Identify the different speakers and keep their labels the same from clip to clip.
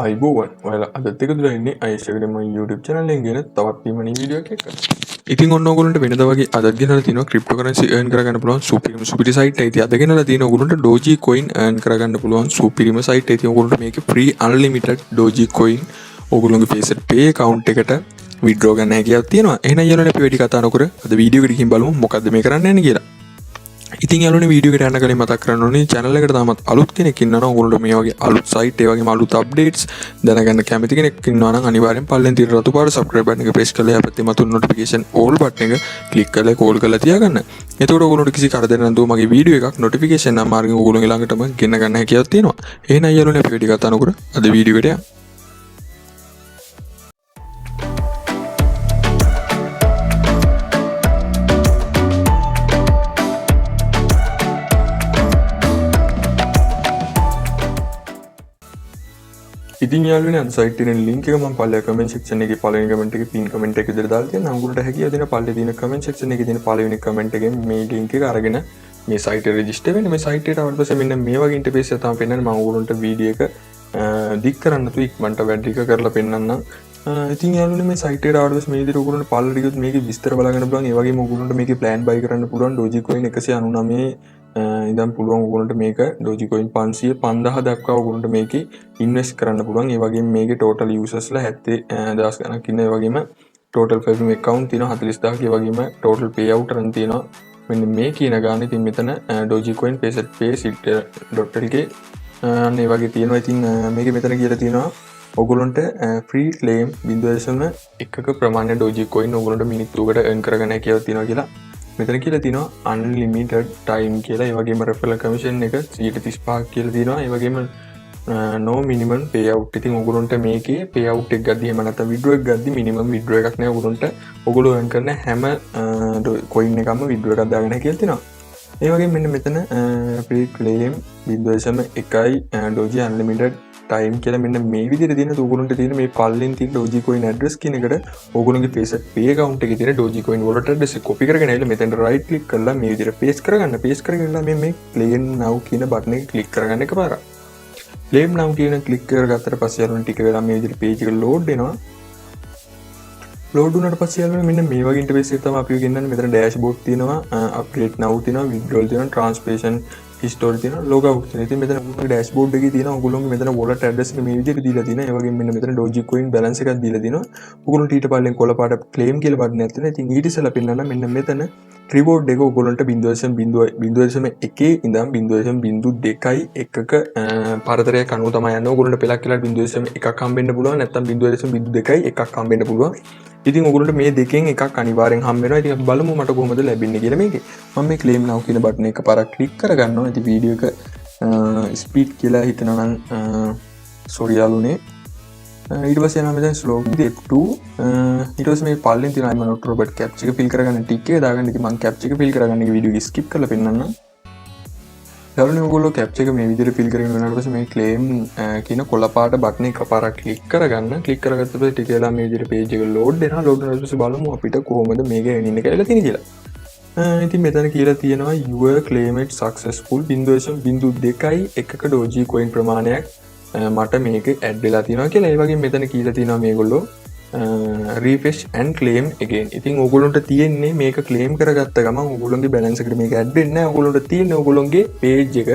Speaker 1: අයිබෝවන් ඔයාලා අදත් එකතුලා ඉන්නේ අයේෂ් එකේ මගේ YouTube channel එකෙන් ගෙන තවත් පීමණී වීඩියෝ එකක් එක්ක. ඉතින් ඔන්න ඔයගොල්ලන්ට වෙනදා වගේ අදත් ගෙනලා තියෙනවා cryptocurrency earn කරගන්න පුළුවන් සුපිරිම site එක. ඉතින් අද ගෙනලා තියෙනවා ඔයගොල්ලන්ට Doji coin earn කරගන්න පුළුවන් සුපිරිම site එක. ඉතින් ඔයගොල්ලන්ට මේකේ free unlimited Doji coin ඔයගොල්ලන්ගේ Facebook pay account එකට withdraw ගන්න හැකියාවක් තියෙනවා. එහෙනම් යාළුවනේ අපි වැඩි කතා නොකර අද වීඩියෝ එකට ගිහින් බලමු මොකද්ද මේ කරන්න යන්නේ කියලා. ඉතින් යාළුවනේ වීඩියෝ එකට යන්න කලින් මතක් කරන්න ඕනේ channel එකට තාමත් අලුත් කෙනෙක් ඉන්නවා නම් ඔයගොල්ලන්ට මේ වගේ අලුත් site ඒ වගේම අලුත් updates දැනගන්න කැමති කෙනෙක් ඉන්නවා නම් අනිවාර්යෙන් පල්ලෙන් තියෙන රතු පාට subscribe button එක press කරලා යාපත්තේ මතුන notification all button එක click කරලා call කරලා තියාගන්න. එතකොට ඔයගොල්ලන්ට කිසි කරදරයක් නැතුව මගේ වීඩියෝ එකක් notification අමාරුවෙන් ඔයගොල්ලෝගේ ළඟටම ගෙන ගන්න හැකියාවක් තියෙනවා. එහෙනම් යාළුවනේ අපි වැඩි කතා නොකර අද වීඩියෝ එකට යමු. ඉතින් යාළුවනේ අද site එකේ link එක මම පල්ලේ comment section එකේ පළවෙනි comment එකේ pin comment එක විදිහට දාලා තියෙනවා. උගලට හැකියාව දෙන පල්ලේ තියෙන comment section එකේ තියෙන පළවෙනි comment එකෙන් මේ link එක අරගෙන මේ site එක register වෙන්න. මේ site එකට ආවට පස්සේ මෙන්න මේ වගේ interface එක තමයි පෙන්වන්නේ. මම උගලන්ට video එක දික් කරන්න තු ඉක්මනට වැඩි එක කරලා පෙන්නන්නම්. ඉතින් යාළුවනේ මේ site එකට ආවට පස්සේ මේ විදිහට උගලන්ට පල්ලේ ටිකත් මේකේ විස්තර බලා ගන්න පුළුවන්. ඒ වගේම උගලන්ට මේකේ plan buy කරන්න පුළුවන්. Doji coin 199 ඉදම් පුළුවන් ඔයගොල්ලන්ට මේක Doji coin 5000 දක්වා ඔයගොල්ලන්ට මේකේ ඉන්වෙස්ට් කරන්න පුළුවන්. ඒ වගේම මේකේ total usersලා 70000 ගණක් ඉන්න. ඒ වගේම total premium account තියෙනවා 40000ක. ඒ වගේම total payout රන් තියෙනවා මෙන්න මේ කියන ගාන. ඉතින් මෙතන Doji coin pay sit.lk අන්න ඒ වගේ තියෙනවා. ඉතින් මේකේ මෙතන කියලා තියෙනවා ඔයගොල්ලන්ට free claim 0.1ක ප්‍රමාණය Doji coin ඔයගොල්ලන්ට මිනිත්තුවකට earn කරගන්න හැකියාවක් තියෙනවා කියලා මෙතන කියලා තියෙනවා unlimited time කියලා. ඒ වගේම referral commission එක 35% කියලා තියෙනවා. ඒ වගේම no minimum payout. ඉතින් ඔයගොල්ලන්ට මේකේ payout එක ගද්දි එහෙම නැත්නම් withdraw එක ගද්දි minimum withdraw එකක් නෑ. ඔයගොල්ලන්ට ඔයගොල්ලෝ earn කරන හැම coin එකක්ම withdraw එකක් දාගන්න කියලා තියෙනවා. ඒ වගේම මෙන්න මෙතන free claim 0.1යි Doji unlimited time කියලා මෙන්න මේ විදිහට තියෙන ඔයගොල්ලන්ට තියෙන මේ පල්ලෙන් තියෙන Doji coin address කියන එකට ඔයගොල්ලන්ගේ Facebook pay account එකේ තියෙන Doji coin wallet address එක copy කරගෙන ඇවිල්ලා මෙතෙන්ට right click කරලා මේ විදිහට paste කරගන්න. paste කරගෙන මේ claim now කියන button එක click කරගන්න එකපාරක්. claim now කියන click කරගත්තට පස්සේ යාළුවනේ ටික වෙලා මේ විදිහට page එක load වෙනවා. load වුණාට පස්සේ යාළුවනේ මෙන්න මේ වගේ interface එකක් තමයි අපි ගෙන්නන්නේ. මෙතන dashboard තියෙනවා, update now තියෙනවා, withdrawal තියෙනවා, transaction history තියෙනවා, log out තියෙනවා. ඉතින් මෙතන ඔයගොල්ලෝගේ dashboard එකේ තියෙනවා ඔයගොල්ලෝගේ මෙතන wallet address එක මේ විදිහට දීලා තියෙනවා. ඒ වගේම මෙන්න මෙතන Doji coin balance එකක් දීලා තියෙනවා. ඔයගොල්ලෝට ඊට පල්ලෙන් කොළ පාට claim කියලා බටන් එකක් තියෙනවා. ඉතින් ඊට ඉස්සෙල්ලා පෙන්නන්න මෙන්න මෙතන reward එක ඔයගොල්ලන්ට 0.1ක ඉඳන් 0.02යි එකක පරතරයක් අනුව තමයි යන්නේ. ඔයගොල්ලන්ට පෙලක් කියලා 0.1ක් හම්බෙන්න පුළුවන්. නැත්නම් 0.02යි එකක් හම්බෙන්න පුළුවන්. ඉතින් ඔයගොල්ලන්ට මේ දෙකෙන් එකක් අනිවාර්යෙන් හම්බ වෙනවා. ඉතින් අපි බලමු මට කොහොමද ලැබෙන්නේ කියලා මේකේ. මම මේ claim now කියන බටන් එක පාරක් ක්ලික් කරගන්නවා. ඉතින් වීඩියෝ එක ස්පීඩ් කියලා හිතනවා නම් sorry යාළුවනේ. ඊට පස්සේ යනවා මෙතන slow step 2. ඊට පස්සේ මේ පල්ලෙන් තියෙන I'm not robot captcha එක fill කරගන්න ටික් එක දාගන්න. ඉතින් මම captcha එක fill කරගන්න එක වීඩියෝ එක skip කරලා පෙන්නන්නම්. යාළුවනේ ඔයගොල්ලෝ captcha එක මේ විදිහට fill කරගෙන යනකොට පස්සේ මේ claim කියන කොළ පාට බටන් එක පාරක් ක්ලික් කරගන්න. ක්ලික් කරගත්ත පස්සේ ටික වෙලා මේ විදිහට page එක load වෙනවා. load වෙනකොට පස්සේ බලමු අපිට කොහොමද මේක එන්නේ කියලා තියෙන්නේ කියලා. ඉතින් මෙතන කියලා තියෙනවා your claimant successful 0.02යි එකක Doji coin ප්‍රමාණයක් මට මේක ඇඩ් වෙලා තියෙනවා කියලා. ඒ වගේම මෙතන කියලා තියෙනවා මේගොල්ලෝ refresh and claim again. ඉතින් ඕගොල්ලන්ට තියෙන්නේ මේක claim කරගත්ත ගමන් ඕගොල්ලන්ගේ balance එකට මේක ඇඩ් වෙන්නේ නැහැ. ඕගොල්ලන්ට තියෙන්නේ ඕගොල්ලන්ගේ page එක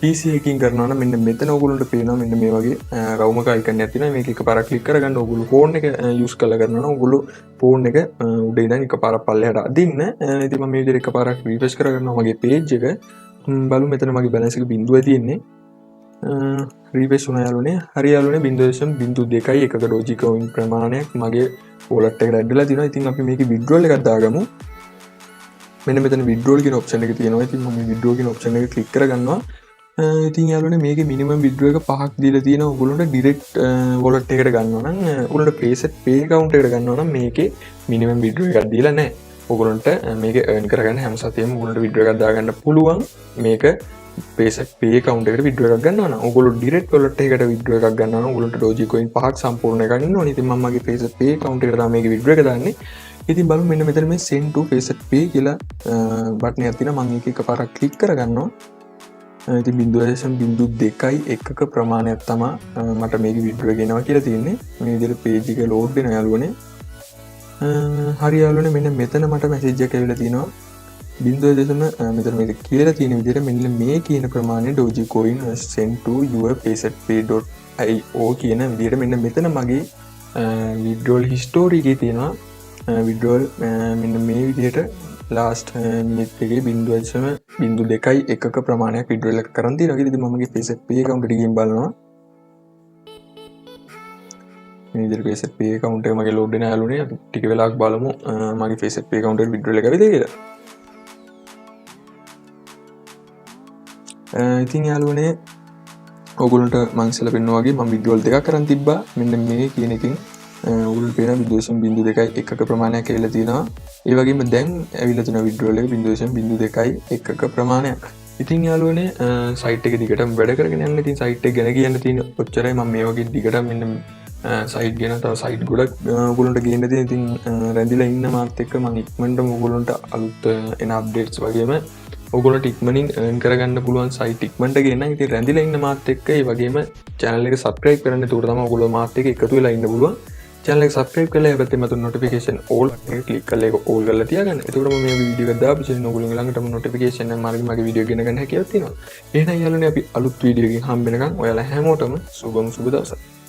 Speaker 1: PC එකකින් කරනවා නම් මෙන්න මෙතන ඕගොල්ලන්ට පේනවා මෙන්න මේ වගේ රවුමක icon එකක් තියෙනවා. මේක එකපාරක් click කරගන්න ඕගොල්ලෝ phone එක use කරලා කරනවා නම් ඕගොල්ලෝ phone එක උඩ ඉඳන් එකපාරක් පල්ලෙහාට අදින්න. ඉතින් මම මේ විදිහට එකපාරක් refresh කරගන්නවා මගේ page එක. බලමු මෙතන මගේ balance එක බිඳුවයි තියෙන්නේ. refresh වුණා යාළුවනේ. හරි යාළුවනේ 0.02යි එකක Doji coin ප්‍රමාණයක් මගේ wallet එකට ඇඩ් වෙලා තියෙනවා. ඉතින් අපි මේකේ withdrawal එකක් දාගමු. මෙන්න මෙතන withdrawal කියන option එක තියෙනවා. ඉතින් මම withdrawal කියන option එක click කරගන්නවා. ඉතින් යාළුවනේ මේකේ minimum withdrawal එක 5ක් දීලා තියෙනවා. ඔයගොල්ලන්ට direct wallet එකකට ගන්නවා නම් ඔයගොල්ලන්ට pay account එකට ගන්නවා නම් මේකේ minimum withdrawal එකක් දීලා නැහැ. ඔයගොල්ලන්ට මේක earn කරගන්න හැම සතියෙම ඔයගොල්ලන්ට withdrawal එකක් දාගන්න පුළුවන්. මේක pay account එකට withdrawal එකක් ගන්නවා නම් ඔයගොල්ලෝ direct wallet එකකට withdrawal එකක් ගන්නවා නම් ඔයගොල්ලන්ට Doji coin 5ක් සම්පූර්ණ එකක් ගන්න ඕනේ. ඉතින් මම මගේ pay account එකට තමයි මේක withdrawal එක දාන්නේ. ඉතින් බලමු මෙන්න මෙතන මේ send to pay කියලා බටන් එකක් තියෙනවා. මම ඒක එකපාරක් click කරගන්නවා. ඉතින් 0.02ක ප්‍රමාණයක් තමයි මට මේක විඩ්‍රෝ ගෙනවා කියලා තියෙන්නේ. මේ විදිහට page එක load වෙන යාළුවනේ. හරි යාළුවනේ මෙන්න මෙතන මට message එකක් ඇවිල්ලා තියෙනවා. 0. මෙතන මේක කියලා තියෙන විදිහට මෙන්න මේ කියන ප්‍රමාණය Dogecoin sent to your paysetpay.io කියන විදිහට මෙන්න මෙතන මගේ withdrawal history එකේ තියෙනවා. withdrawal මෙන්න මේ විදිහට last minute එකේ 0.02ක ප්‍රමාණයක් withdrawal එක කරන් තියෙනවා. ඉතින් මම මගේ paysetpay account එකට ගිහින් බලනවා. මේ විදිහට paysetpay account එක මගේ load වෙන යාළුවනේ. අපි ටික වෙලාවක් බලමු මගේ paysetpay account එකට withdrawal එක ඇවිත් කියලා. ඉතින් යාළුවනේ ඔයගොල්ලන්ට මම ඉස්සෙල්ලා පෙන්නුවා වගේ මම withdrawal දෙකක් කරන් තිබ්බා. මෙන්න මේ කියන එකෙන් ඔයගොල්ලෝ පේන 0.02ක ප්‍රමාණයක් ඇවිල්ලා තියෙනවා. ඒ වගේම දැන් ඇවිල්ලා තියෙන withdrawal එක 0.02ක ප්‍රමාණයක්. ඉතින් යාළුවනේ සයිට් එක දිගටම වැඩ කරගෙන යන්න. ඉතින් සයිට් එක ගැන කියන්න තියෙන ඔච්චරයි. මම මේ වගේ දිගටම මෙන්න සයිට් ගැන තව සයිට් ගොඩක් ඔයගොල්ලන්ට ගේන්න තියෙන. ඉතින් රැඳිලා ඉන්න මාත් එක්ක මම ඉක්මනටම ඔයගොල්ලන්ට අලුත් එන අප්ඩේට්ස් වගේම ඔයගොල්ලන්ට ඉක්මනින් earn කරගන්න පුළුවන් සයිට් ඉක්මනට ගේන්න. ඉතින් රැඳිලා ඉන්න මාත් එක්ක ඒ වගේම channel එක subscribe කරන්න. ඒක තමයි ඔයගොල්ලෝ මාත් එක්ක එකතු වෙලා ඉන්න පුළුවන්. channel එක subscribe කරලා ඒකත් එමෙතන notification all එක click කරලා ඒක all කරලා තියාගන්න. එතකොට මම මේ වීඩියෝ එක දාපු ඉතින් ඔයගොල්ලෝ ළඟටම notification එක මගේ වීඩියෝ ගෙන ගන්න හැකියාවක් තියෙනවා. එහෙනම් යාළුවනේ අපි අලුත් වීඩියෝ එකකින් හම්බ වෙනකන් ඔයාලා හැමෝටම සුබ දවසක්.